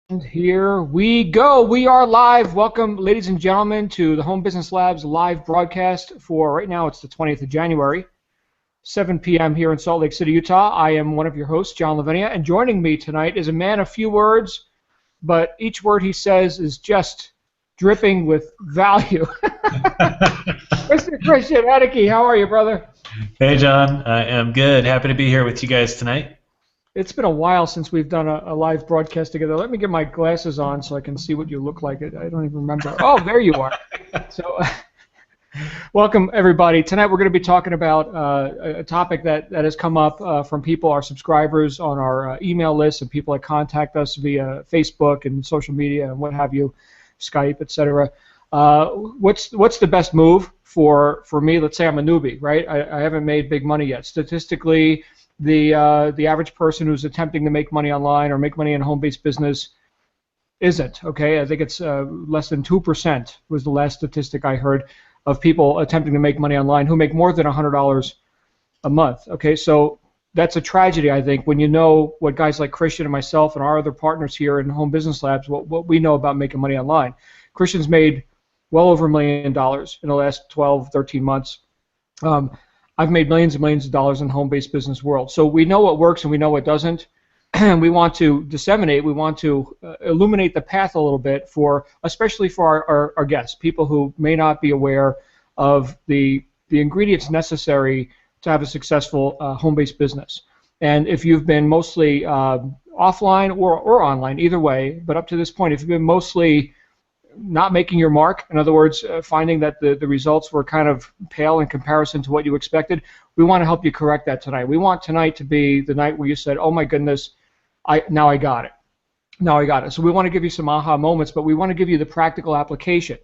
And here we go. We are live. Welcome, ladies and gentlemen, to the Home Business Labs live broadcast for right now. It's the 20th of January, 7 p.m. here in Salt Lake City, Utah. I am one of your hosts, John Lavinia, and joining me tonight is a man of few words, but each word he says is just dripping with value. Mr. Christian Henneke, how are you, brother? Hey, John. I am good. Happy to be here with you guys tonight. It's been a while since we've done a live broadcast together. Let me get my glasses on so I can see what you look like. I don't even remember. Oh, there you are. So, welcome, everybody. Tonight we're going to be talking about a topic that has come up from people, our subscribers on our email list, and people that contact us via Facebook and social media and what have you, Skype, etc. What's the best move for me? Let's say I'm a newbie, right? I haven't made big money yet. Statistically, the average person who's attempting to make money online or make money in a home-based business isn't. Okay, I think it's less than 2% was the last statistic I heard of people attempting to make money online who make more than $100 a month. Okay, so that's a tragedy, I think, when you know what guys like Christian and myself and our other partners here in Home Business Labs, what we know about making money online. Christian's made well over $1 million in the last 12, 13 months. I've made millions and millions of dollars in the home-based business world. So we know what works and we know what doesn't. And we want to disseminate, we want to illuminate the path a little bit for, especially for our guests, people who may not be aware of the ingredients necessary to have a successful home-based business. And if you've been mostly offline or online, either way, but up to this point, if you've been mostly not making your mark, in other words, finding that the results were kind of pale in comparison to what you expected, we want to help you correct that tonight. We want tonight to be the night where you said, oh my goodness, now I got it. Now I got it. So we want to give you some aha moments, but we want to give you the practical application.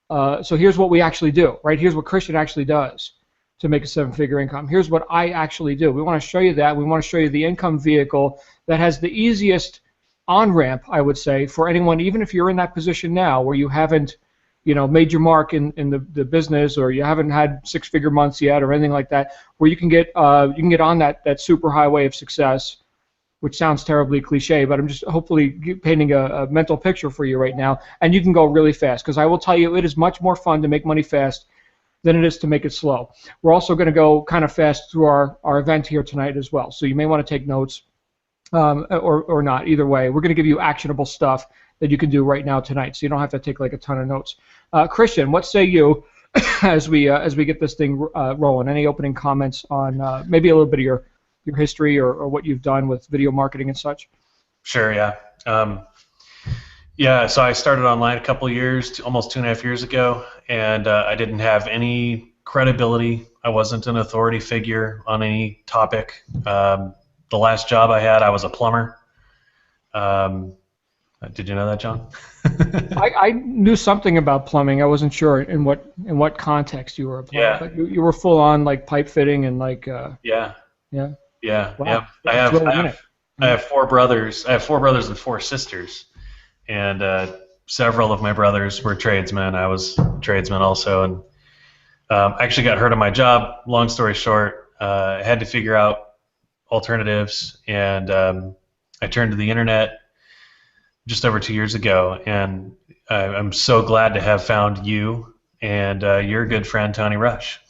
So here's what we actually do, right? Here's what Christian actually does to make a seven-figure income. Here's what I actually do. We want to show you that. We want to show you the income vehicle that has the easiest on-ramp, I would say, for anyone, even if you're in that position now where you haven't, made your mark in the business, or you haven't had six-figure months yet or anything like that, where you can get on that super highway of success, which sounds terribly cliche, but I'm just hopefully painting a mental picture for you right now, and you can go really fast, because I will tell you it is much more fun to make money fast than it is to make it slow. We're also going to go kind of fast through our event here tonight as well, so you may want to take notes. Or not. Either way, we're going to give you actionable stuff that you can do right now tonight, so you don't have to take like a ton of notes. Christian, what say you as we get this thing rolling? Any opening comments on maybe a little bit of your history or what you've done with video marketing and such? Sure. Yeah. Yeah. So I started online a couple years, almost 2.5 years ago, and I didn't have any credibility. I wasn't an authority figure on any topic. The last job I had, I was a plumber. Did you know that, John? I knew something about plumbing. I wasn't sure in what context you were a plumber. Yeah. But you were full on like pipe fitting and like. Yeah. Yeah. Yeah. Wow. Yeah. I have 4 brothers. I have 4 brothers and 4 sisters, and several of my brothers were tradesmen. I was a tradesman also, and I actually got hurt on my job. Long story short, I had to figure out alternatives, and I turned to the internet just over 2 years ago, and I'm so glad to have found you and your good friend Tony Rush.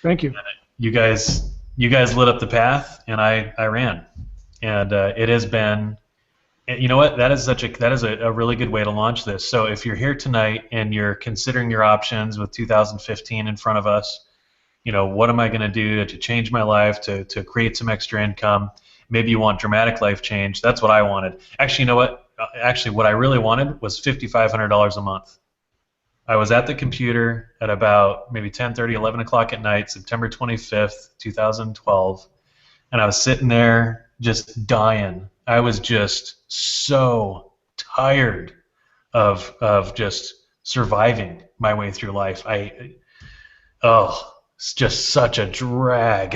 Thank you. You guys lit up the path, and I ran, and it has been. You know what? That is a really good way to launch this. So if you're here tonight and you're considering your options with 2015 in front of us, what am I going to do to change my life, to create some extra income? Maybe you want dramatic life change. That's what I wanted. Actually, you know what? Actually, what I really wanted was $5,500 a month. I was at the computer at about maybe 10:30, 11 o'clock at night, September 25th, 2012, and I was sitting there just dying. I was just so tired of just surviving my way through life. It's just such a drag.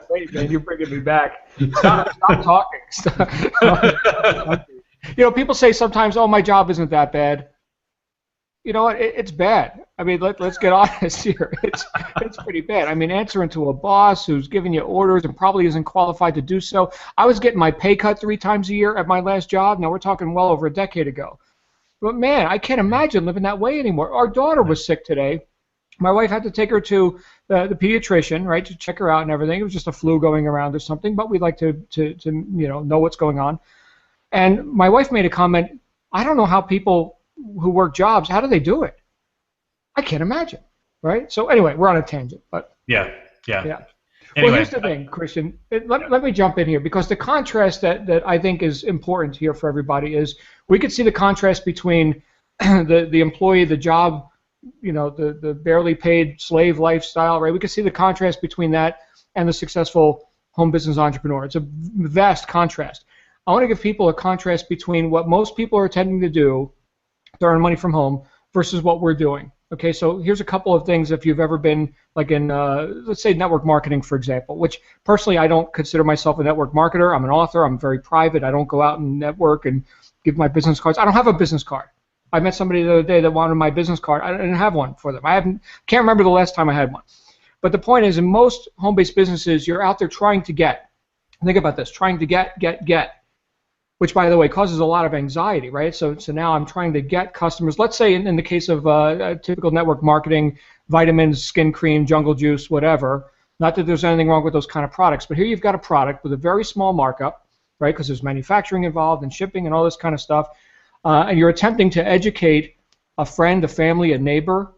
Wait, man, you're bringing me back. Stop talking. Stop. People say sometimes, oh, my job isn't that bad. you know what? It's bad. I mean, let's get honest here. It's pretty bad. I mean, answering to a boss who's giving you orders and probably isn't qualified to do so. I was getting my pay cut 3 times a year at my last job. Now we're talking well over a decade ago. But man, I can't imagine living that way anymore. Our daughter was sick today. My wife had to take her to the pediatrician, right, to check her out and everything. It was just a flu going around or something, but we'd like to know what's going on. And my wife made a comment, I don't know how people who work jobs, how do they do it? I can't imagine, right? So anyway, we're on a tangent, but yeah. Anyway, well, here's the thing, Christian. Let me jump in here because the contrast that I think is important here for everybody is we could see the contrast between the employee, the job, the barely paid slave lifestyle, right? We can see the contrast between that and the successful home business entrepreneur. It's a vast contrast. I want to give people a contrast between what most people are tending to do to earn money from home versus what we're doing. Okay, so here's a couple of things if you've ever been like in, let's say, network marketing, for example, which personally I don't consider myself a network marketer. I'm an author. I'm very private. I don't go out and network and give my business cards. I don't have a business card. I met somebody the other day that wanted my business card. I didn't have one for them. Can't remember the last time I had one. But the point is, in most home-based businesses, you're out there trying to get. Think about this: trying to get, which, by the way, causes a lot of anxiety, right? So now I'm trying to get customers. Let's say in the case of typical network marketing, vitamins, skin cream, jungle juice, whatever. Not that there's anything wrong with those kind of products, but here you've got a product with a very small markup, right? Because there's manufacturing involved and shipping and all this kind of stuff. And you're attempting to educate a friend, a family, a neighbor,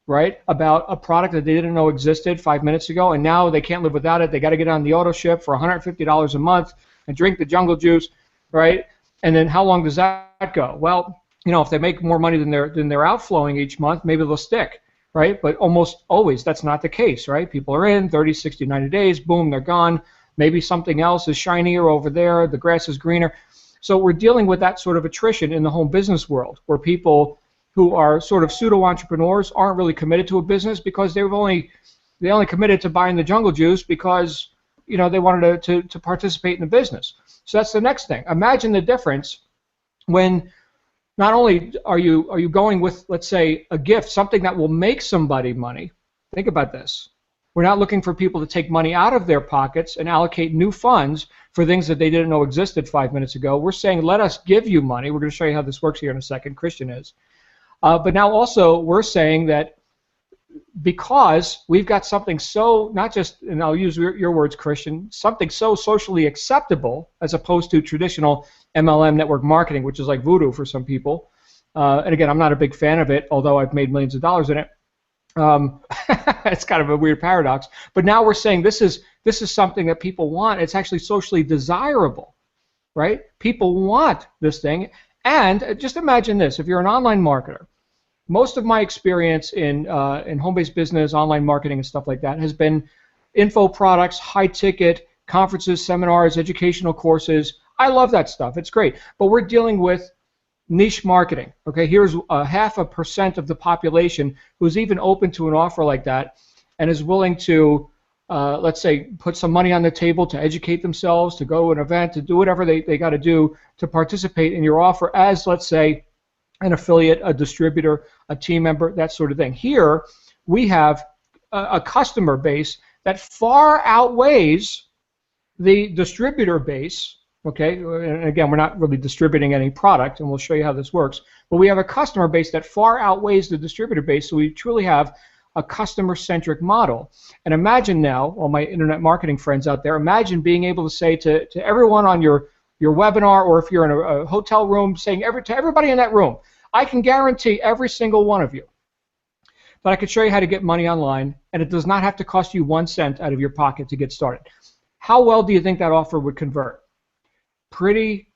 right, about a product that they didn't know existed 5 minutes ago, and now they can't live without it. They got to get on the auto ship for $150 a month and drink the jungle juice, right? And then how long does that go? Well, if they make more money than they're outflowing each month, maybe they'll stick, right? But almost always that's not the case, right? People are in 30, 60, 90 days, boom, they're gone. Maybe something else is shinier over there. The grass is greener. So we're dealing with that sort of attrition in the home business world where people who are sort of pseudo-entrepreneurs aren't really committed to a business because they only committed to buying the jungle juice because they wanted to participate in the business. So that's the next thing. Imagine the difference when not only are you going with, let's say, a gift, something that will make somebody money. Think about this. We're not looking for people to take money out of their pockets and allocate new funds for things that they didn't know existed 5 minutes ago. We're saying, let us give you money. We're going to show you how this works here in a second. Christian is. But now also we're saying that because we've got something so, not just, and I'll use your words, Christian, something so socially acceptable as opposed to traditional MLM network marketing, which is like voodoo for some people. And again, I'm not a big fan of it, although I've made millions of dollars in it. It's kind of a weird paradox. But now we're saying this is something that people want. It's actually socially desirable, right? People want this thing. And just imagine this. If you're an online marketer, most of my experience in home-based business, online marketing, and stuff like that has been info products, high-ticket, conferences, seminars, educational courses. I love that stuff. It's great. But we're dealing with niche marketing. Okay, here's 0.5% of the population who's even open to an offer like that and is willing to, let's say, put some money on the table to educate themselves, to go to an event, to do whatever they got to do to participate in your offer as, let's say, an affiliate, a distributor, a team member, that sort of thing. Here, we have a customer base that far outweighs the distributor base. Okay, and again, we're not really distributing any product, and we'll show you how this works. But we have a customer base that far outweighs the distributor base, so we truly have a customer-centric model. And imagine now, all my internet marketing friends out there, imagine being able to say to everyone on your webinar, or if you're in a hotel room, saying to everybody in that room, I can guarantee every single one of you that I could show you how to get money online, and it does not have to cost you 1 cent out of your pocket to get started. How well do you think that offer would convert? Pretty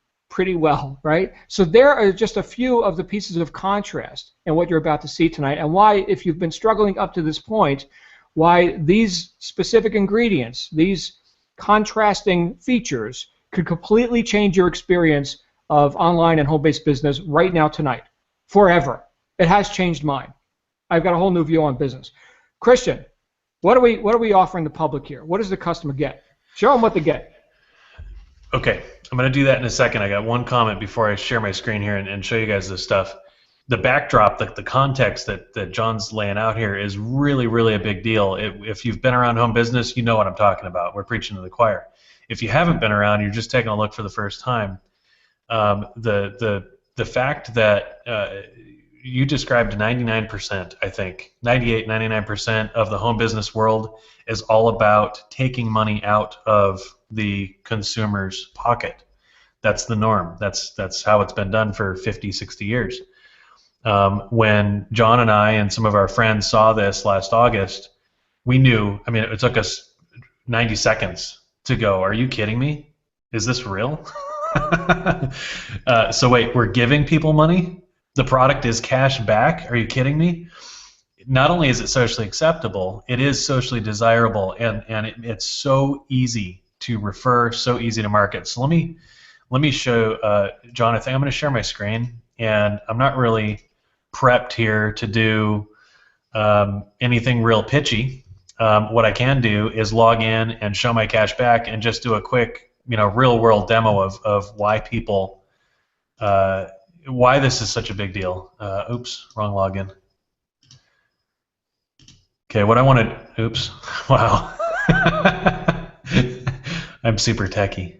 well, right? So there are just a few of the pieces of contrast in what you're about to see tonight, and why, if you've been struggling up to this point, why these specific ingredients, these contrasting features, could completely change your experience of online and home-based business right now tonight, forever. It has changed mine. I've got a whole new view on business. Christian, what are we offering the public here? What does the customer get? Show them what they get. Okay, I'm going to do that in a second. I got one comment before I share my screen here and show you guys this stuff. the backdrop, the context that John's laying out here is really, really a big deal. If you've been around home business, you know what I'm talking about. We're preaching to the choir. If you haven't been around, you're just taking a look for the first time. The fact that you described 99%, I think, 98, 99% of the home business world is all about taking money out of the consumer's pocket. That's the norm. That's how it's been done for 50, 60 years. When John and I and some of our friends saw this last August, we knew, I mean, it took us 90 seconds to go, are you kidding me? Is this real? So wait, we're giving people money? The product is cash back? Are you kidding me? Not only is it socially acceptable, it is socially desirable, and it's so easy to refer, so easy to market. So let me show, John, I think I'm going to share my screen, and I'm not really prepped here to do anything real pitchy. What I can do is log in and show my cash back and just do a quick, real world demo of why people, why this is such a big deal. Oops, wrong login. Okay, what I wanted, oops, wow. I'm super techie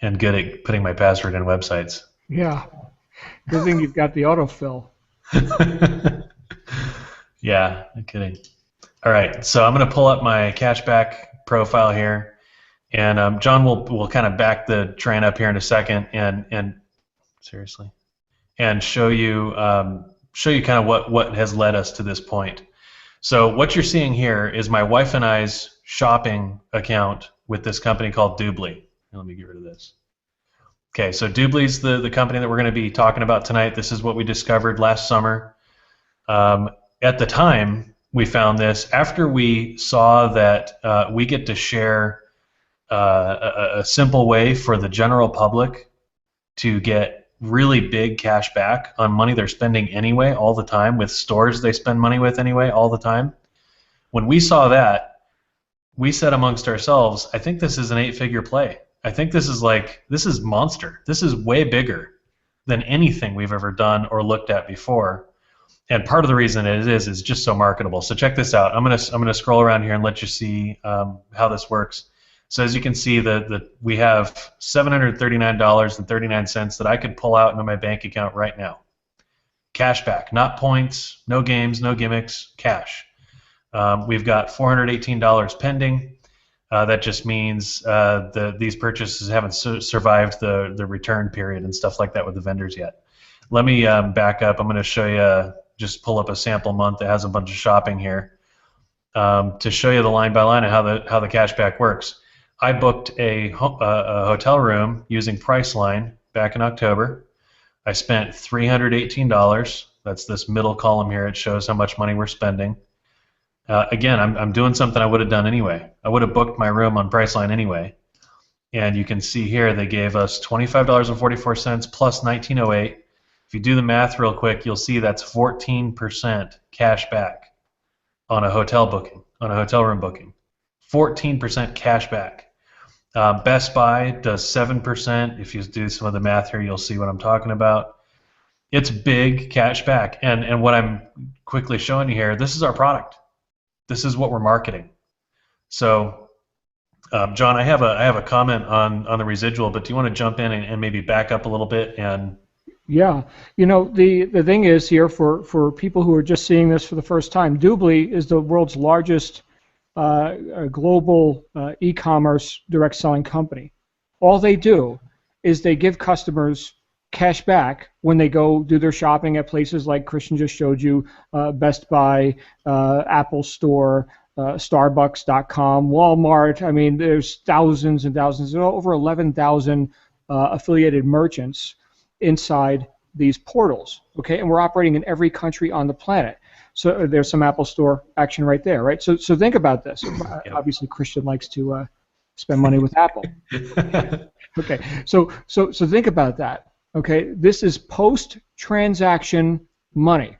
and good at putting my password in websites. Yeah, good thing you've got the autofill. Yeah, no kidding. All right, so I'm going to pull up my cashback profile here, and John will kind of back the train up here in a second, and seriously, and show you kind of what has led us to this point. So what you're seeing here is my wife and I's shopping account with this company called Doobly. Let me get rid of this. Okay, so Doobly's the company that we're going to be talking about tonight. This is what we discovered last summer. At the time, we found this after we saw that we get to share a simple way for the general public to get really big cash back on money they're spending anyway all the time with stores they spend money with anyway all the time. When we saw that, we said amongst ourselves, I think this is an 8-figure play. I think this is monster. This is way bigger than anything we've ever done or looked at before. And part of the reason it is just so marketable. So check this out. I'm gonna scroll around here and let you see how this works. So as you can see, we have $739.39 that I could pull out into my bank account right now. Cash back, not points, no games, no gimmicks, cash. We've got $418 pending. That just means these purchases haven't survived the return period and stuff like that with the vendors yet. Let me back up. I'm going to show you, just pull up a sample month that has a bunch of shopping here to show you the line by line of how the cashback works. I booked a hotel room using Priceline back in October. I spent $318. That's this middle column here. It shows how much money we're spending. Again, I'm doing something I would have done anyway. I would have booked my room on Priceline anyway. And you can see here they gave us $25.44 plus $19.08. If you do the math real quick, you'll see that's 14% cash back on a hotel booking, on a hotel room booking. 14% cash back. Best Buy does 7%. If you do some of the math here, you'll see what I'm talking about. It's big cash back. And what I'm quickly showing you here, this is our product. This is what we're marketing. So, John, I have a comment on the residual, but do you want to jump in and maybe back up a little bit? And yeah, the thing is here for people who are just seeing this for the first time, Doobly is the world's largest global e-commerce direct selling company. All they do is they give customers cash back when they go do their shopping at places like Christian just showed you, Best Buy, Apple Store, Starbucks.com, Walmart. I mean, there's thousands and thousands, over 11,000 affiliated merchants inside these portals. Okay, and we're operating in every country on the planet. So there's some Apple Store action right there, right? So think about this. Yep. Obviously, Christian likes to spend money with Apple. Okay, so think about that. Okay, this is post-transaction money.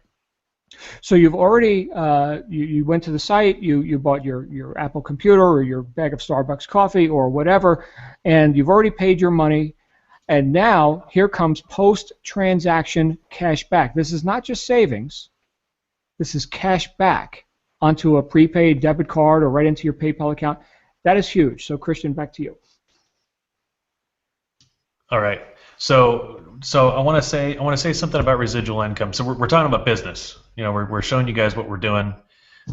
So you've already you went to the site, you bought your Apple computer or your bag of Starbucks coffee or whatever, and you've already paid your money. And now here comes post-transaction cash back. This is not just savings. This is cash back onto a prepaid debit card or right into your PayPal account. That is huge. So Christian, back to you. All right. So I want to say something about residual income. So we're talking about business. You know, we're showing you guys what we're doing.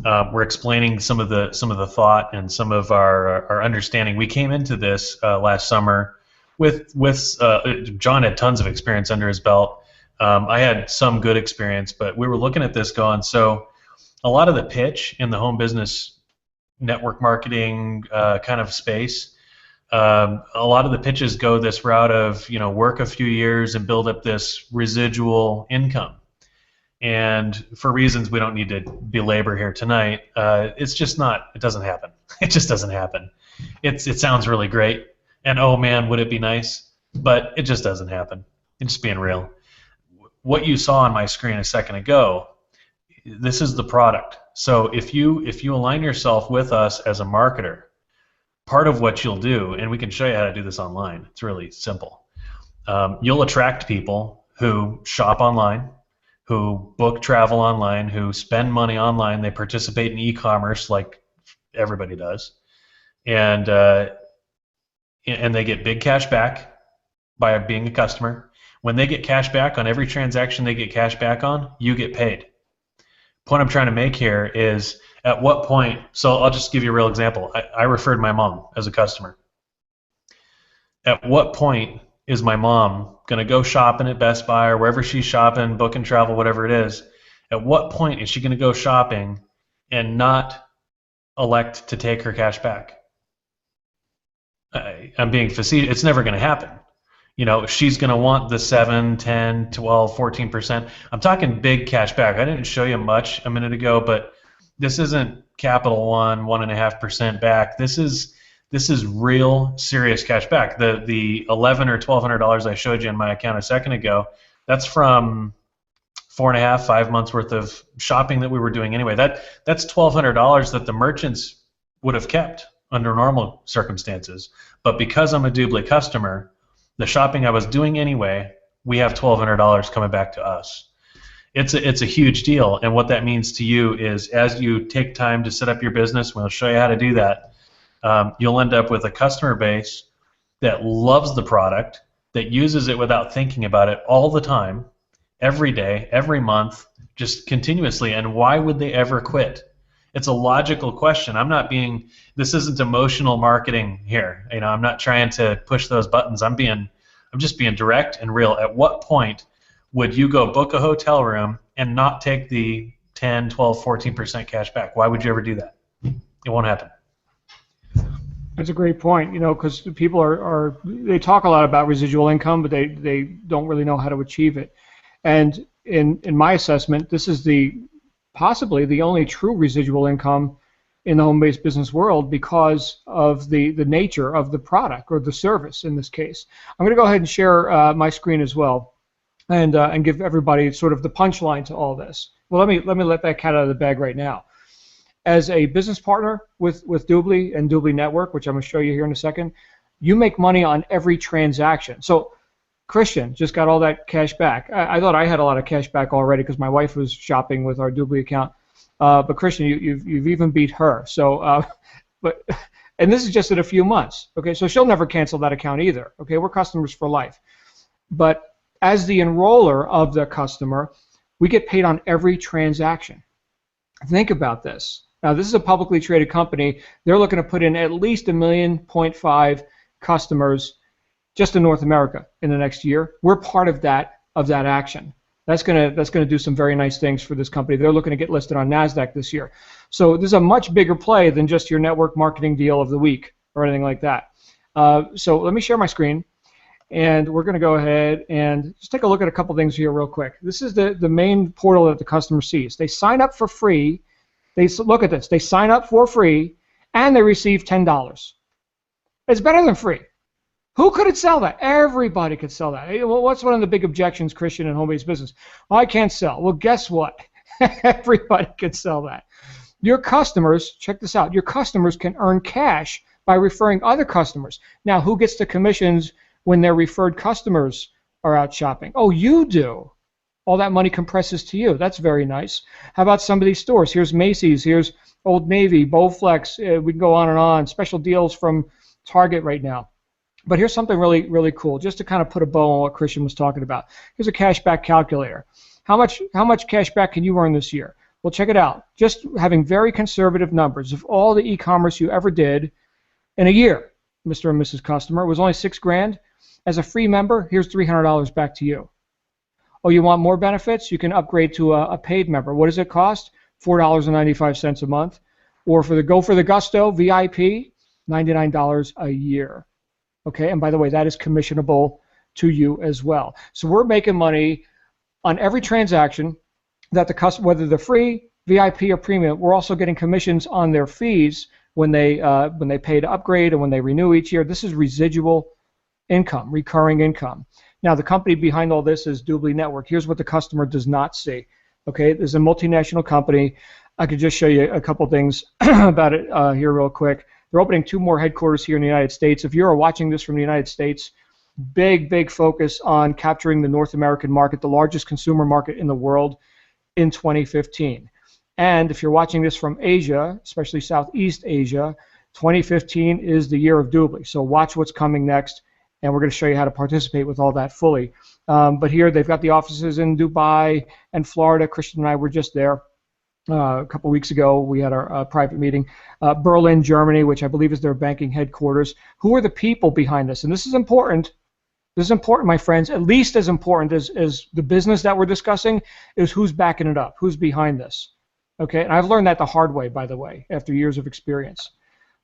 We're explaining some of the thought and some of our understanding. We came into this last summer with John had tons of experience under his belt. I had some good experience, but we were looking at this going, so a lot of the pitch in the home business network marketing kind of space, a lot of the pitches go this route of, you know, work a few years and build up this residual income. And for reasons we don't need to belabor here tonight, it's just not, it doesn't happen. It just doesn't happen. It sounds really great, and oh man, would it be nice, but it just doesn't happen. It's just being real. What you saw on my screen a second ago, this is the product. So if you align yourself with us as a marketer, part of what you'll do, and we can show you how to do this online, it's really simple. You'll attract people who shop online, who book travel online, who spend money online, they participate in e-commerce like everybody does, and they get big cash back by being a customer. When they get cash back on every transaction they get cash back on, you get paid. The point I'm trying to make here is at what point, so I'll just give you a real example. I referred my mom as a customer. At what point is my mom going to go shopping at Best Buy or wherever she's shopping, book and travel, whatever it is, at what point is she going to go shopping and not elect to take her cash back? I'm being facetious. It's never going to happen. You know, she's going to want the 7, 10, 12, 14%. I'm talking big cash back. I didn't show you much a minute ago, but this isn't Capital One 1.5% back. This is real serious cash back. The $1,100 or $1,200 I showed you in my account a second ago, that's from 4.5, 5 months worth of shopping that we were doing anyway. That's $1,200 that the merchants would have kept under normal circumstances. But because I'm a Doobly customer, the shopping I was doing anyway, we have $1,200 coming back to us. It's a huge deal, and what that means to you is as you take time to set up your business, we'll show you how to do that, you'll end up with a customer base that loves the product, that uses it without thinking about it all the time, every day, every month, just continuously, and why would they ever quit? It's a logical question. This isn't emotional marketing here. You know, I'm not trying to push those buttons. I'm just being direct and real. At what point would you go book a hotel room and not take the 10, 12, 14% cash back? Why would you ever do that? It won't happen. That's a great point, you know, because people they talk a lot about residual income, but they don't really know how to achieve it. And in my assessment, this is possibly the only true residual income in the home-based business world because of the nature of the product or the service in this case. I'm going to go ahead and share my screen as well and give everybody sort of the punchline to all this. Well, let me let that cat out of the bag right now. As a business partner with Doobly and Doobly Network, which I'm going to show you here in a second, you make money on every transaction. So Christian just got all that cash back. I thought I had a lot of cash back already because my wife was shopping with our Doobly account. But Christian, you've even beat her. So, and this is just in a few months. Okay, so she'll never cancel that account either. Okay, we're customers for life. But as the enroller of the customer, we get paid on every transaction. Think about this. Now, this is a publicly traded company. They're looking to put in at least 1.5 million customers just in North America in the next year. We're part of that action. That's gonna do some very nice things for this company. They're looking to get listed on NASDAQ this year. So this is a much bigger play than just your network marketing deal of the week or anything like that. So let me share my screen, and we're going to go ahead and just take a look at a couple things here real quick. This is the main portal that the customer sees. They sign up for free. Look at this. They sign up for free, and they receive $10. It's better than free. Who could sell that? Everybody could sell that. Well, what's one of the big objections, Christian, in home-based business? Well, I can't sell. Well, guess what? Everybody can sell that. Your customers, check this out, your customers can earn cash by referring other customers. Now, who gets the commissions when their referred customers are out shopping. Oh, you do. All that money compresses to you. That's very nice. How about some of these stores? Here's Macy's. Here's Old Navy, Bowflex. We can go on and on. Special deals from Target right now. But here's something really, really cool, just to kind of put a bow on what Christian was talking about. Here's a cashback calculator. How much cashback can you earn this year? Well, check it out. Just having very conservative numbers of all the e-commerce you ever did in a year, Mr. and Mrs. Customer, it was only $6,000. As a free member, here's $300 back to you. Oh, you want more benefits? You can upgrade to a paid member. What does it cost? $4.95 a month. Or for the Gusto VIP, $99 a year. Okay, and by the way, that is commissionable to you as well. So we're making money on every transaction that the customer, whether they're free, VIP, or premium, we're also getting commissions on their fees when they pay to upgrade and when they renew each year. This is residual income, recurring income. Now, the company behind all this is Doobly Network. Here's what the customer does not see. Okay, there's a multinational company. I could just show you a couple things about it here real quick. They're opening 2 more headquarters here in the United States. If you're watching this from the United States, big focus on capturing the North American market, the largest consumer market in the world in 2015. And if you're watching this from Asia, especially Southeast Asia, 2015 is the year of Doobly. So watch what's coming next, and we're going to show you how to participate with all that fully. But here they've got the offices in Dubai and Florida. Christian and I were just there a couple weeks ago. We had our private meeting. Berlin, Germany, which I believe is their banking headquarters. Who are the people behind this? And this is important. This is important, my friends. At least as important as the business that we're discussing is who's backing it up, who's behind this. Okay, and I've learned that the hard way, by the way, after years of experience.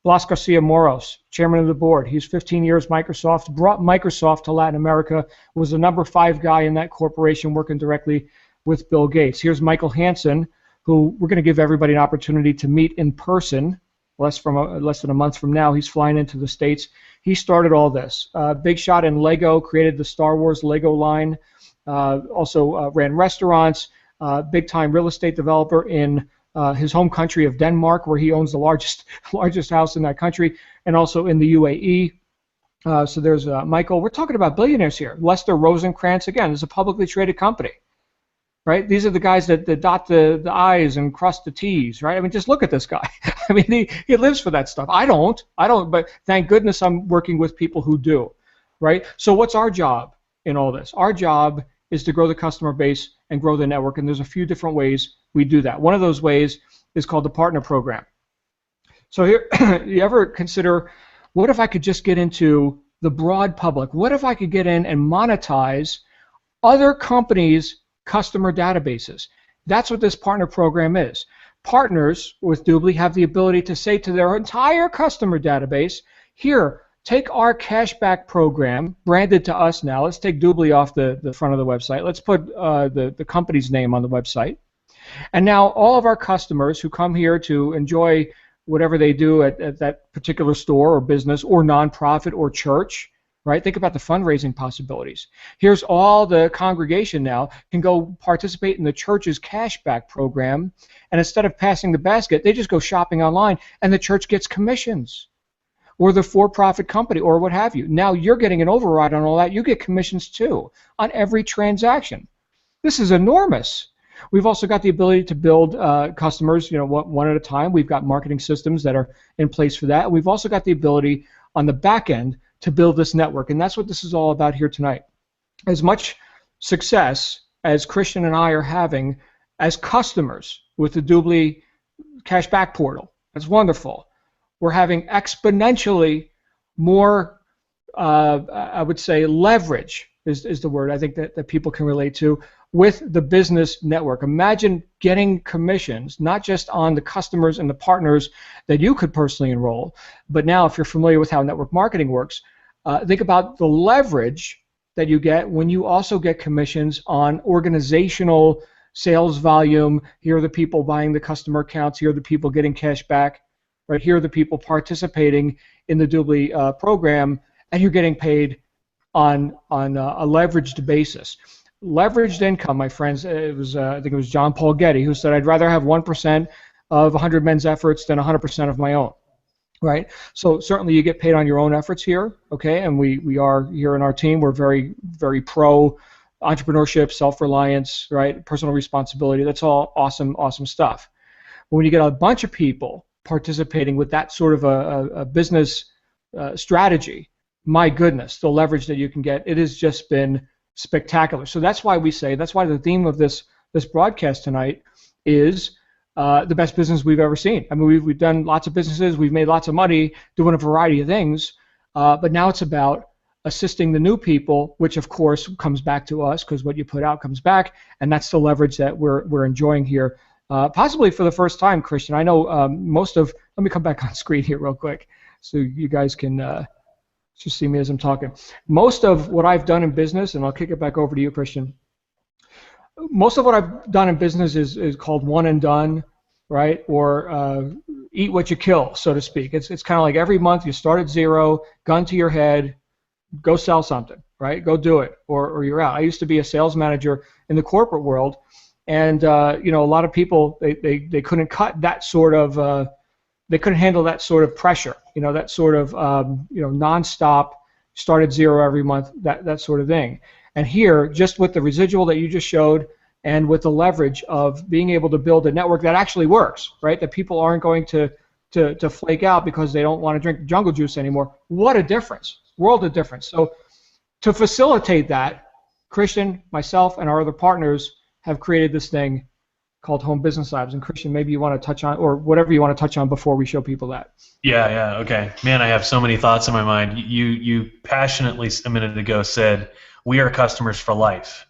Blas Garcia Moros, chairman of the board. He's 15 years Microsoft, brought Microsoft to Latin America, was the number 5 guy in that corporation working directly with Bill Gates. Here's Michael Hansen, who we're going to give everybody an opportunity to meet in person less than a month from now. He's flying into the States. He started all this. Big shot in Lego, created the Star Wars Lego line, also ran restaurants, big-time real estate developer in his home country of Denmark, where he owns the largest house in that country, and also in the UAE. So there's Michael. We're talking about billionaires here. Lester Rosenkrantz, again, is a publicly traded company. Right? These are the guys that dot the I's and cross the T's, right? I mean, just look at this guy. I mean, he lives for that stuff. I don't, but thank goodness I'm working with people who do, right? So what's our job in all this? Our job is to grow the customer base and grow the network, and there's a few different ways we do that. One of those ways is called the partner program. So here, you ever consider, what if I could just get into the broad public? What if I could get in and monetize other companies' customer databases? That's what this partner program is. Partners with Doobly have the ability to say to their entire customer database, here, take our cashback program, branded to us now. Let's take Doobly off the front of the website. Let's put the company's name on the website. And now all of our customers who come here to enjoy whatever they do at that particular store or business or nonprofit or church, right? Think about the fundraising possibilities. Here's all the congregation now can go participate in the church's cashback program, and instead of passing the basket, they just go shopping online, and the church gets commissions, or the for-profit company, or what have you. Now you're getting an override on all that. You get commissions too on every transaction. This is enormous. We've also got the ability to build customers, one at a time. We've got marketing systems that are in place for that. We've also got the ability on the back end to build this network, and that's what this is all about here tonight. As much success as Christian and I are having as customers with the Doobly Cashback Portal, that's wonderful. We're having exponentially more, I would say, leverage is the word I think that people can relate to with the business network. Imagine getting commissions, not just on the customers and the partners that you could personally enroll, but now if you're familiar with how network marketing works, think about the leverage that you get when you also get commissions on organizational sales volume. Here are the people buying the customer accounts. Here are the people getting cash back. Right here are the people participating in the Doobly program, and you're getting paid on a leveraged basis. Leveraged income, my friends. It was I think it was John Paul Getty who said, "I'd rather have 1% of 100 men's efforts than 100% of my own." right? So certainly you get paid on your own efforts here, okay? And we are here in our team. We're very, very pro entrepreneurship, self-reliance, right? Personal responsibility. That's all awesome, awesome stuff. But when you get a bunch of people participating with that sort of a business strategy, my goodness, the leverage that you can get, it has just been spectacular. So that's why that's why the theme of this broadcast tonight is the best business we've ever seen. I mean, we've done lots of businesses, we've made lots of money doing a variety of things, but now it's about assisting the new people, which of course comes back to us because what you put out comes back, and that's the leverage that we're enjoying here, possibly for the first time, Christian. I know let me come back on screen here real quick so you guys can just see me as I'm talking. Most of what I've done in business, and I'll kick it back over to you, Christian, most of what I've done in business is called one and done, right? Or eat what you kill, so to speak. It's kind of like every month you start at zero, gun to your head, go sell something, right? Go do it, or you're out. I used to be a sales manager in the corporate world, and a lot of people they couldn't cut that sort of they couldn't handle that sort of pressure, that sort of nonstop, start at zero every month, that sort of thing. And here, just with the residual that you just showed, and with the leverage of being able to build a network that actually works, right? That people aren't going to flake out because they don't want to drink jungle juice anymore. What a difference, world of difference. So to facilitate that, Christian, myself, and our other partners have created this thing called Home Business Labs. And Christian, maybe you want to touch on, or whatever you want to touch on before we show people that. Yeah, okay. Man, I have so many thoughts in my mind. You passionately a minute ago said, we are customers for life.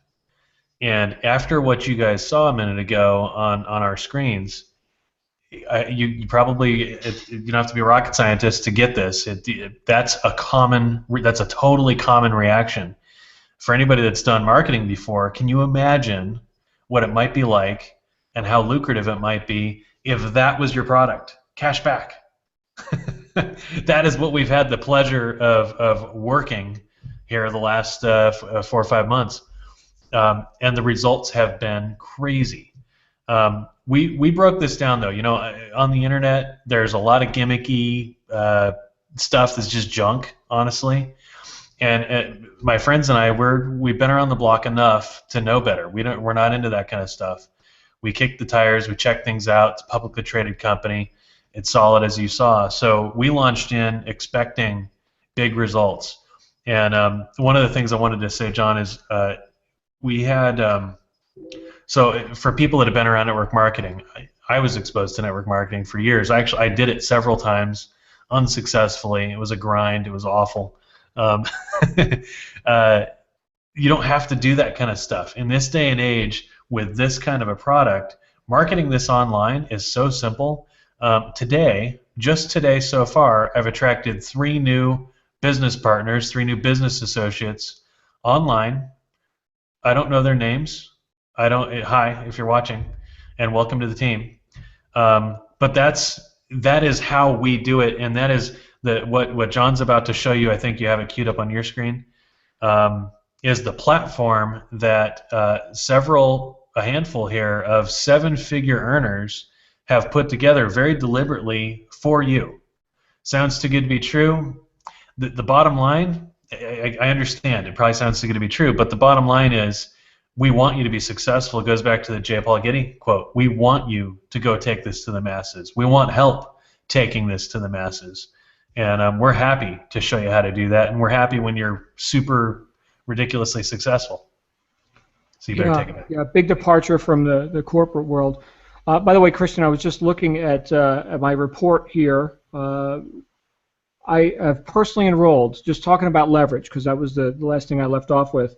And after what you guys saw a minute ago on our screens, you probably, you don't have to be a rocket scientist to get this. That's a totally common reaction. For anybody that's done marketing before, can you imagine what it might be like and how lucrative it might be if that was your product? Cash back. That is what we've had the pleasure of working here the last 4 or 5 months. And the results have been crazy. We broke this down, though. On the internet, there's a lot of gimmicky stuff that's just junk, honestly. And my friends and I, we've been around the block enough to know better. We're not into that kind of stuff. We kick the tires. We check things out. It's a publicly traded company. It's solid, as you saw. So we launched in expecting big results. And one of the things I wanted to say, John, is we had so for people that have been around network marketing, I was exposed to network marketing for years. I did it several times unsuccessfully. It was a grind. It was awful. You don't have to do that kind of stuff. In this day and age, with this kind of a product, marketing this online is so simple. Just today so far, I've attracted 3 new business partners, 3 new business associates online. I don't know their names. Hi, if you're watching, and welcome to the team. But that is how we do it, and that is what John's about to show you. I think you have it queued up on your screen. Is the platform that a handful here of 7-figure earners have put together very deliberately for you. Sounds too good to be true. The bottom line, I understand, it probably sounds too good to be true, but the bottom line is we want you to be successful. It goes back to the J. Paul Getty quote. We want you to go take this to the masses. We want help taking this to the masses. And we're happy to show you how to do that, and we're happy when you're super ridiculously successful. So you better take it. Yeah, big departure from the corporate world. By the way, Christian, I was just looking at my report here. I have personally enrolled, just talking about leverage, because that was the last thing I left off with.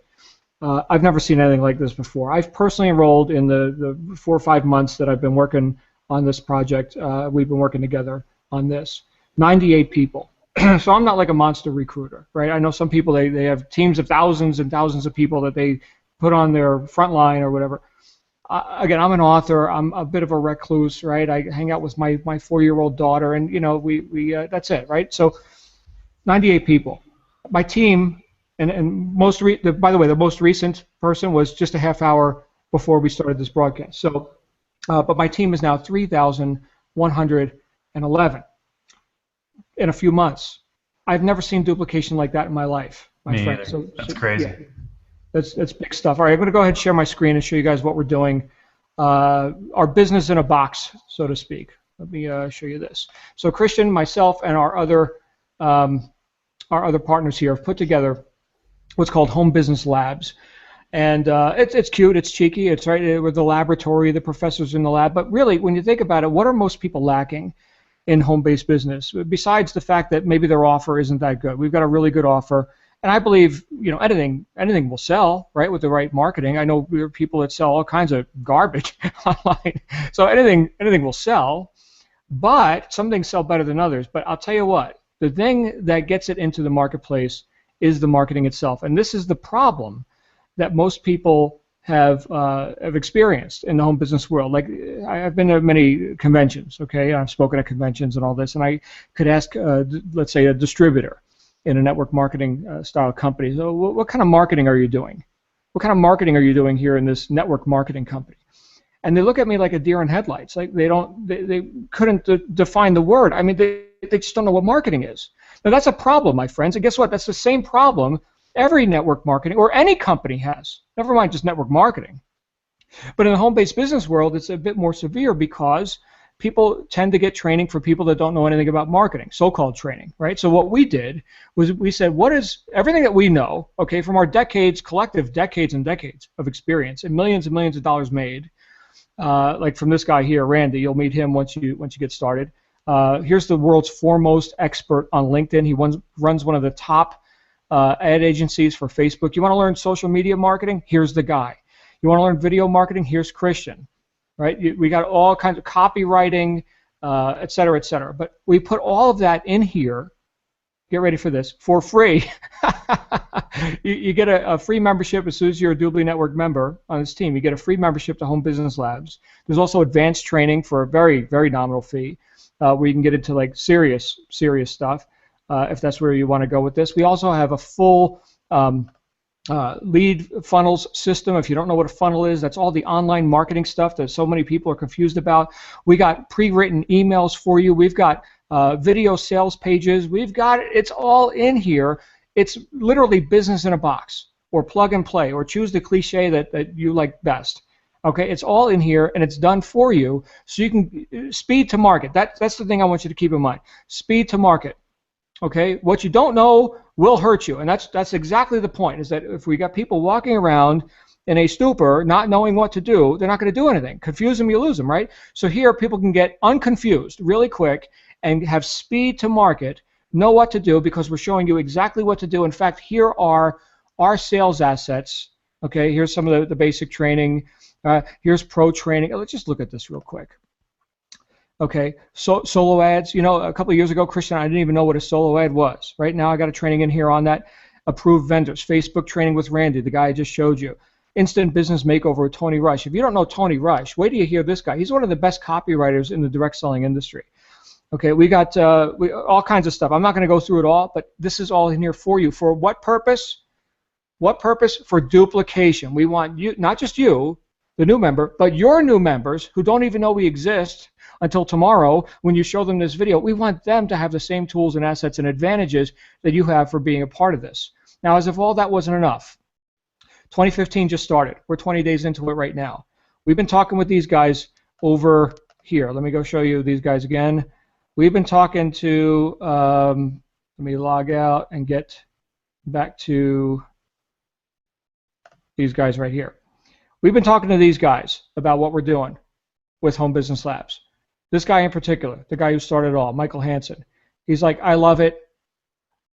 I've never seen anything like this before. I've personally enrolled in the 4 or 5 months that I've been working on this project. We've been working together on this. 98 people. So I'm not like a monster recruiter, right? I know some people, they have teams of thousands and thousands of people that they put on their front line or whatever. Again, I'm an author. I'm a bit of a recluse, right? I hang out with my 4-year-old daughter, and we that's it, right? So 98 people. My team, and by the way, the most recent person was just a half hour before we started this broadcast. So, but my team is now 3,111. in a few months. I've never seen duplication like that in my life, my Me friend. either. That's crazy. Yeah, that's big stuff. All right, I'm going to go ahead and share my screen and show you guys what we're doing. Our business in a box, so to speak. Let me show you this. So Christian, myself, and our other partners here have put together what's called Home Business Labs. And it's cute, it's cheeky, it's right with the laboratory, the professors in the lab. But really, when you think about it, what are most people lacking in home-based business? Besides the fact that maybe their offer isn't that good. We've got a really good offer. And I believe, anything will sell, right, with the right marketing. I know there are people that sell all kinds of garbage online. So anything will sell. But some things sell better than others. But I'll tell you what, the thing that gets it into the marketplace is the marketing itself. And this is the problem that most people have experienced in the home business world. Like, I've been to many conventions, okay? I've spoken at conventions and all this, and I could ask, let's say, a distributor in a network marketing style company, so what kind of marketing are you doing? What kind of marketing are you doing here in this network marketing company? And they look at me like a deer in headlights. Like they couldn't define the word. I mean, they just don't know what marketing is. Now, that's a problem, my friends. And guess what? That's the same problem every network marketing or any company has. Never mind just network marketing. But in the home-based business world, it's a bit more severe because people tend to get training for people that don't know anything about marketing, so-called training, right? So what we did was we said, what is everything that we know, okay, from our collective decades and decades of experience and millions of dollars made, like from this guy here, Randy. You'll meet him once you get started. Here's the world's foremost expert on LinkedIn. He runs one of the top ad agencies for Facebook. You want to learn social media marketing? Here's the guy. You want to learn video marketing? Here's Christian. Right? We got all kinds of copywriting, et cetera, et cetera. But we put all of that in here. Get ready for this, for free. You get a free membership as soon as you're a Doobly Network member on this team. You get a free membership to Home Business Labs. There's also advanced training for a very, very nominal fee, where you can get into like serious stuff, if that's where you want to go with this. We also have a full lead funnels system. If you don't know what a funnel is, that's all the online marketing stuff that so many people are confused about. We got pre-written emails for you. We've got video sales pages. We've got it. It's all in here. It's literally business in a box, or plug and play, or choose the cliche that you like best. Okay, it's all in here, and it's done for you, so you can speed to market. That's the thing I want you to keep in mind. Speed to market. Okay, what you don't know will hurt you, and that's exactly the point. Is that if we got people walking around in a stupor, not knowing what to do, they're not going to do anything. Confuse them, you lose them, right? So here, people can get unconfused really quick and have speed to market, know what to do, because we're showing you exactly what to do. In fact, here are our sales assets. Okay, here's some of the basic training. Here's pro training. Let's just look at this real quick. Okay, solo ads. You know, a couple of years ago, Christian, I didn't even know what a solo ad was. Right now, I got a training in here on that. Approved vendors. Facebook training with Randy, the guy I just showed you. Instant business makeover with Tony Rush. If you don't know Tony Rush, wait till you hear this guy. He's one of the best copywriters in the direct selling industry. Okay, we got all kinds of stuff. I'm not going to go through it all, but this is all in here for you. For what purpose? What purpose? For duplication. We want you, not just you, the new member, but your new members who don't even know we exist until tomorrow when you show them this video. We want them to have the same tools and assets and advantages that you have for being a part of this. Now, as if all that wasn't enough, 2015 just started. We're 20 days into it right now. We've been talking with these guys over here. Let me go show you these guys again. We've been talking to, let me log out and get back to these guys right here. We've been talking to these guys about what we're doing with Home Business Labs. This guy in particular, the guy who started it all, Michael Hansen, he's like, I love it.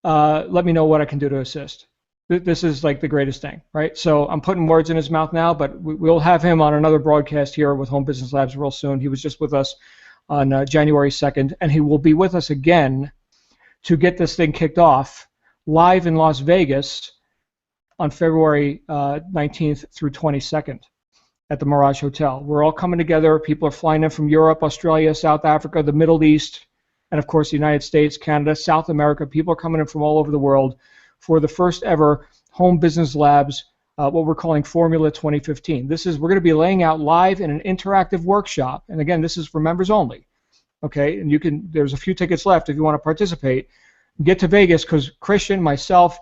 Let me know what I can do to assist. This is like the greatest thing, right? So I'm putting words in his mouth now, but we'll have him on another broadcast here with Home Business Labs real soon. He was just with us on January 2nd, and he will be with us again to get this thing kicked off live in Las Vegas on February 19th through 22nd at the Mirage Hotel. We're all coming together. People are flying in from Europe, Australia, South Africa, the Middle East, and of course the United States, Canada, South America. People are coming in from all over the world for the first ever Home Business Labs, what we're calling Formula 2015. We're going to be laying out live in an interactive workshop, and again, this is for members only. Okay, and there's a few tickets left if you want to participate. Get to Vegas because Christian, myself,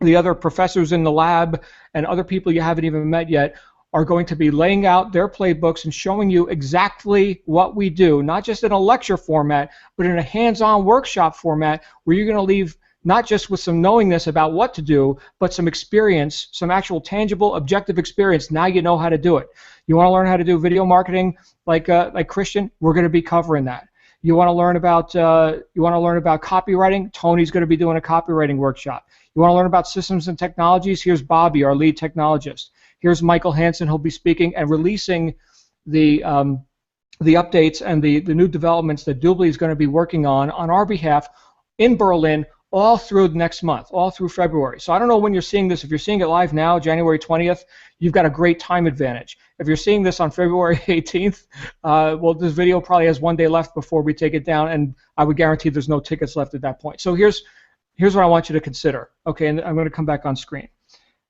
the other professors in the lab, and other people you haven't even met yet are going to be laying out their playbooks and showing you exactly what we do, not just in a lecture format, but in a hands-on workshop format where you're going to leave not just with some knowingness about what to do, but some experience, some actual tangible, objective experience. Now you know how to do it. You want to learn how to do video marketing like Christian? We're going to be covering that. You want to learn about copywriting? Tony's going to be doing a copywriting workshop. You want to learn about systems and technologies? Here's Bobby, our lead technologist. Here's Michael Hansen, who'll be speaking and releasing the updates and the new developments that Doobly is going to be working on our behalf in Berlin all through next month, all through February. So I don't know when you're seeing this. If you're seeing it live now, January 20th, you've got a great time advantage. If you're seeing this on February 18th, well, this video probably has 1 day left before we take it down, and I would guarantee there's no tickets left at that point. So here's what I want you to consider. Okay, and I'm going to come back on screen.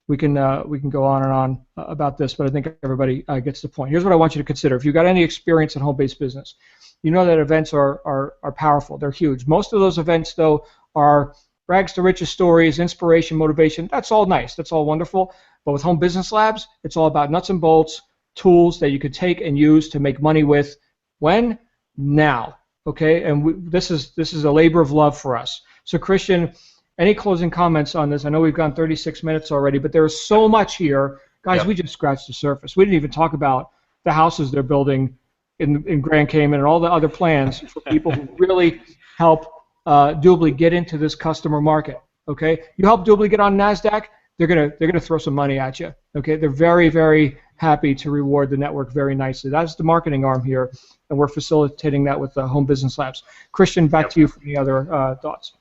We can go on and on about this, but I think everybody gets the point. Here's what I want you to consider. If you've got any experience in home-based business, you know that events are powerful. They're huge. Most of those events, though, are rags to riches stories, inspiration, motivation. That's all nice. That's all wonderful. But with Home Business Labs, it's all about nuts and bolts, tools that you could take and use to make money with. When? Now. Okay? And this is a labor of love for us. So, Christian, any closing comments on this? I know we've gone 36 minutes already, but there's so much here. Guys, yep. We just scratched the surface. We didn't even talk about the houses they're building in Grand Cayman and all the other plans for people who really help Doobly get into this customer market. Okay, you help Doobly get on NASDAQ, they're gonna throw some money at you. Okay, they're very, very happy to reward the network very nicely. That's the marketing arm here, and we're facilitating that with the Home Business Labs. Christian, back to you for any other thoughts.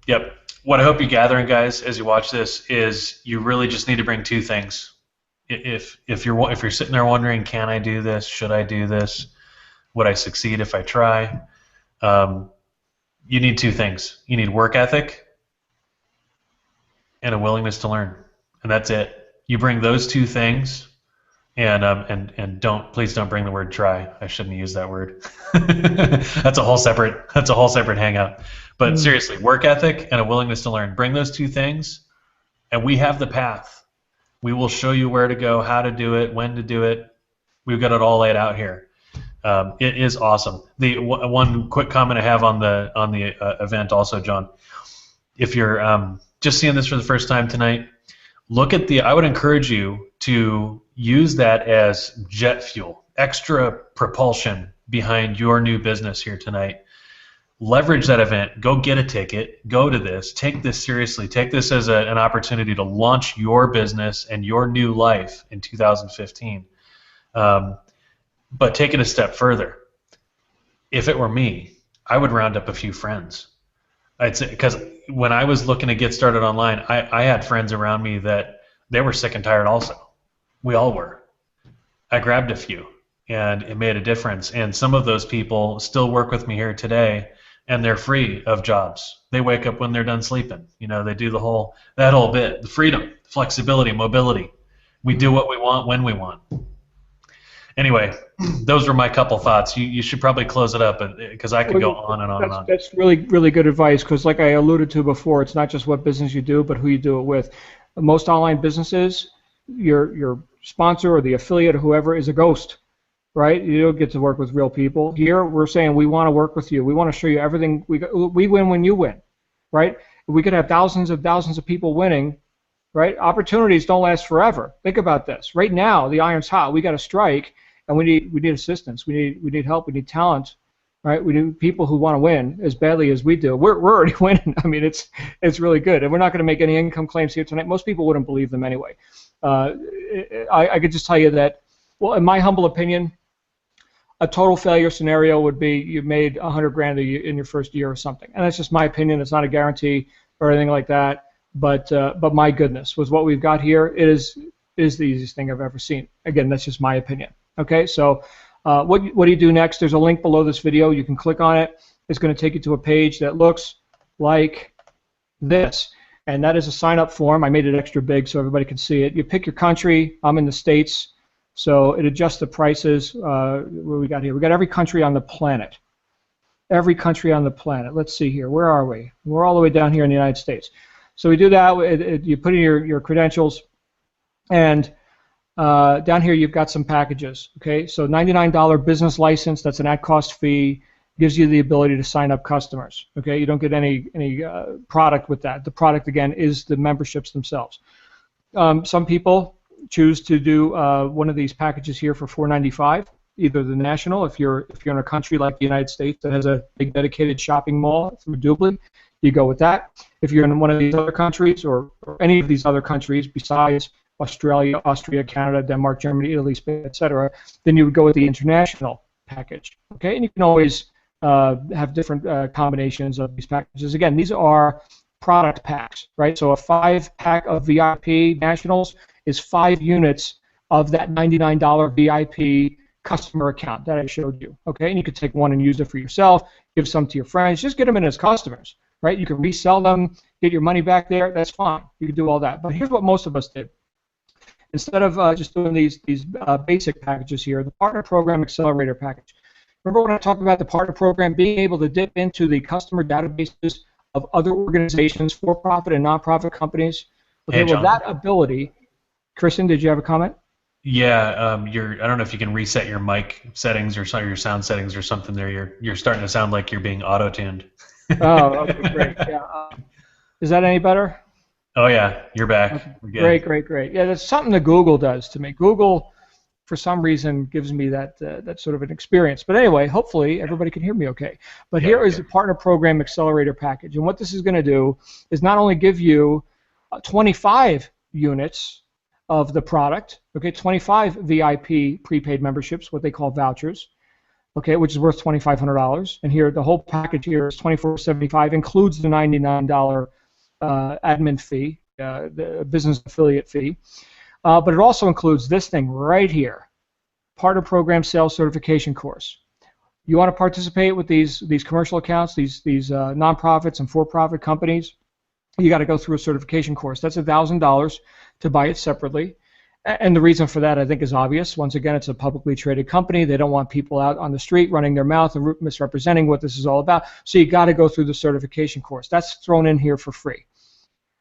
Yep. What I hope you're gathering, guys, as you watch this, is you really just need to bring two things. If you're sitting there wondering, can I do this? Should I do this? Would I succeed if I try? You need two things. You need work ethic and a willingness to learn, and that's it. You bring those two things, and please don't bring the word try. I shouldn't use that word. That's a whole separate hangout. But seriously, work ethic and a willingness to learn. Bring those two things, and we have the path. We will show you where to go, how to do it, when to do it. We've got it all laid out here. It is awesome. The one quick comment I have on the event also, John, if you're just seeing this for the first time tonight, look at I would encourage you to use that as jet fuel, extra propulsion behind your new business here tonight. Leverage that event. Go get a ticket. Go to this. Take this seriously. Take this as an opportunity to launch your business and your new life in 2015. But take it a step further. If it were me, I would round up a few friends. I'd say, because when I was looking to get started online, I had friends around me that they were sick and tired also. We all were. I grabbed a few, and it made a difference. And some of those people still work with me here today, and they're free of jobs. They wake up when they're done sleeping. You know, they do that whole bit, the freedom, flexibility, mobility. We do what we want when we want. Anyway, those were my couple thoughts. You should probably close it up because I could go on and on and on. That's really, really good advice because, like I alluded to before, it's not just what business you do, but who you do it with. Most online businesses, your sponsor or the affiliate or whoever is a ghost, right? You don't get to work with real people. Here, we're saying we want to work with you. We want to show you everything. We win when you win, right? We could have thousands of people winning, right? Opportunities don't last forever. Think about this. Right now, the iron's hot. We got to strike. And we need assistance. We need help. We need talent, right? We need people who want to win as badly as we do. We're already winning. I mean, it's really good. And we're not going to make any income claims here tonight. Most people wouldn't believe them anyway. I could just tell you that, well, in my humble opinion, a total failure scenario would be you made $100,000 in your first year or something. And that's just my opinion. It's not a guarantee or anything like that. But my goodness, with what we've got here, it is the easiest thing I've ever seen. Again, that's just my opinion. Okay, so what do you do next? There's a link below this video. You can click on it. It's going to take you to a page that looks like this, and that is a sign-up form. I made it extra big so everybody can see it. You pick your country. I'm in the States, so it adjusts the prices. What we got here? We got every country on the planet. every country on the planet. Let's see here. Where are we? We're all the way down here in the United States. So we do that. You put in your credentials, and down here you've got some packages. Okay, so $99 business license. That's an at-cost fee. Gives you the ability to sign up customers. Okay, you don't get any product with that. The product again is the memberships themselves. Some people choose to do one of these packages here for $4.95. Either the national, if you're in a country like the United States that has a big dedicated shopping mall through Doobly, you go with that. If you're in one of these other countries or any of these other countries besides Australia, Austria, Canada, Denmark, Germany, Italy, Spain, etc., then you would go with the international package. Okay, and you can always have different combinations of these packages. Again, these are product packs, right? So a 5-pack of VIP Nationals is 5 units of that $99 VIP customer account that I showed you. Okay, and you could take one and use it for yourself, give some to your friends, just get them in as customers, right? You can resell them, get your money back there. That's fine. You can do all that. But here's what most of us did. Instead of just doing these basic packages here, the Partner Program Accelerator package. Remember when I talked about the Partner Program being able to dip into the customer databases of other organizations, for-profit and non-profit companies? Okay, well, that ability. Christian, did you have a comment? Yeah, I don't know if you can reset your mic settings or your sound settings or something there. You're starting to sound like you're being auto-tuned. Oh, okay, great. Yeah. Is that any better? Oh yeah, you're back. Okay. We're good. Great. Yeah, that's something that Google does to me. Google, for some reason, gives me that sort of an experience. But anyway, hopefully everybody can hear me okay. But here is the Partner Program Accelerator package, and what this is going to do is not only give you 25 units of the product, okay, 25 VIP prepaid memberships, what they call vouchers, okay, which is worth $2,500. And here, the whole package here is $24.75, includes the $99 admin fee, the business affiliate fee, but it also includes this thing right here, Partner Program Sales Certification Course. You want to participate with these commercial accounts, these nonprofits and for-profit companies, you got to go through a certification course. That's $1,000 to buy it separately. And the reason for that, I think, is obvious. Once again, it's a publicly traded company. They don't want people out on the street running their mouth and misrepresenting what this is all about. So you got to go through the certification course. That's thrown in here for free.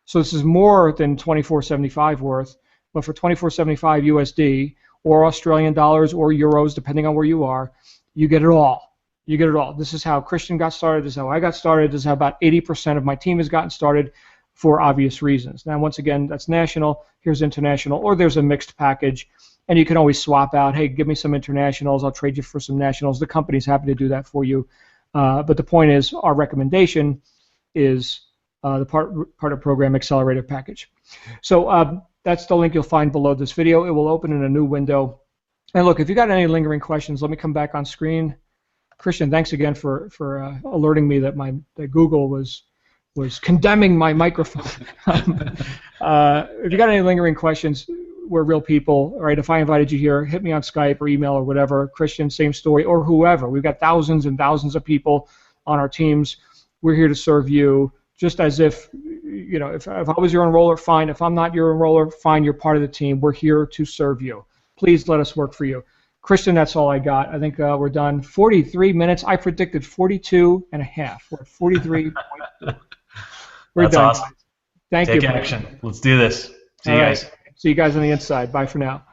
So this is more than $24.75 worth, but for $24.75 USD or Australian dollars or euros, depending on where you are, you get it all. You get it all. This is how Christian got started. This is how I got started. This is how about 80% of my team has gotten started, for obvious reasons. Now, once again, that's national. Here's international, or there's a mixed package, and you can always swap out. Hey, give me some internationals. I'll trade you for some nationals. The company's happy to do that for you. But the point is, our recommendation is the Partner Program Accelerator package. So that's the link you'll find below this video. It will open in a new window. And look, if you got any lingering questions, let me come back on screen. Christian, thanks again for alerting me that Google was condemning my microphone. If you got any lingering questions, we're real people, right? If I invited you here, hit me on Skype or email or whatever. Christian, same story, or whoever. We've got thousands and thousands of people on our teams. We're here to serve you, just as if, you know, if I was your enroller, fine. If I'm not your enroller, fine, you're part of the team. We're here to serve you. Please let us work for you. Christian, that's all I got. I think we're done. 43 minutes. I predicted 42 and a half. We're at 43. We're That's done. Awesome. Thank you. Take action. Let's do this. See you guys. See you guys on the inside. Bye for now.